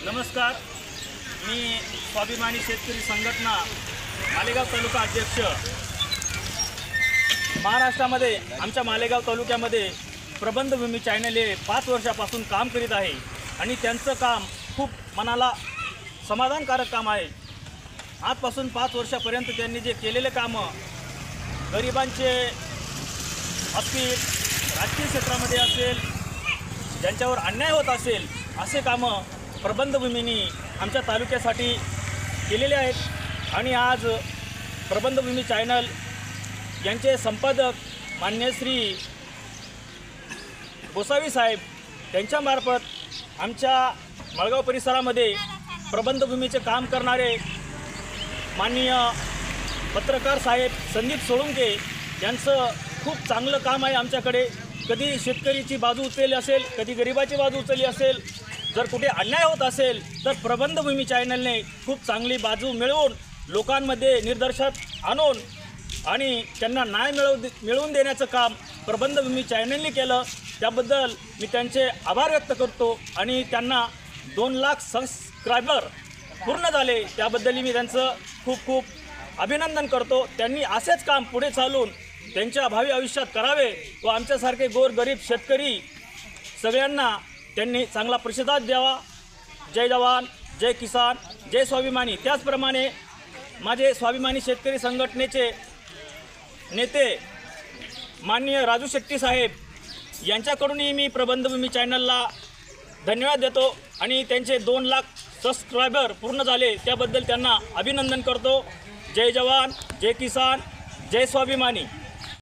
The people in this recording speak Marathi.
नमस्कार, मी स्वाभिमानी शेतकरी संघटना मालेगाव तालुका अध्यक्ष। महाराष्ट्रामध्ये आमच्या मालेगाव तालुक्यामध्ये प्रबंधभूमी चॅनल हे 5 वर्षापासून काम करीत आहे आणि त्यांचं काम खूप मनाला समाधानकारक काम आहे। आजपासून 5 वर्षापर्यंत त्यांनी जे केलेले कामं गरिबांचे असतील, राजकीय क्षेत्रामध्ये असेल, ज्यांच्यावर अन्याय होत असेल असे कामं प्रबंधभूमीनी आमच्या तालुक्यासाठी केलेले आहेत। आणि आज प्रबंधभूमी चॅनल यांचे संपादक मान्य श्री गोसावी साहेब त्यांच्यामार्फत आमच्या मळगाव परिसरामध्ये प्रबंधभूमीचे काम करणारे माननीय पत्रकार साहेब संदीप सोळुंके यांचं खूप चांगलं काम आहे। आमच्याकडे कधी शेतकरीची बाजू उचलली असेल, कधी गरिबाची बाजू उचलली असेल, जर कुठे अन्याय होत असेल तर प्रबंधभूमी चॅनलने खूप चांगली बाजू मिळवून लोकांमध्ये निर्दर्शक आणून आणि त्यांना न्याय मिळवून देण्याचं काम प्रबंधभूमी चॅनलने केलं। त्याबद्दल मी त्यांचे आभार व्यक्त करतो आणि त्यांना 2 लाख सबस्क्रायबर पूर्ण झाले त्याबद्दल मी त्यांचं खूप खूप अभिनंदन करतो। त्यांनी असेच काम पुढे चालून त्यांच्या भावी आयुष्यात करावे व आमच्यासारखे गोरगरीब शेतकरी सगळ्यांना त्यांनी चांगला प्रतिसाद द्यावा। जय जवान, जय किसान, जय स्वाभिमानी। त्याचप्रमाणे माझे स्वाभिमानी शेतकरी संघटनेचे नेते माननीय राजू शेट्टी साहेब यांच्याकडूनही मी प्रबंधभूमी चॅनलला धन्यवाद देतो आणि त्यांचे 2 लाख सबस्क्रायबर पूर्ण झाले त्याबद्दल त्यांना अभिनंदन करतो। जय जवान, जय किसान, जय स्वाभिमानी।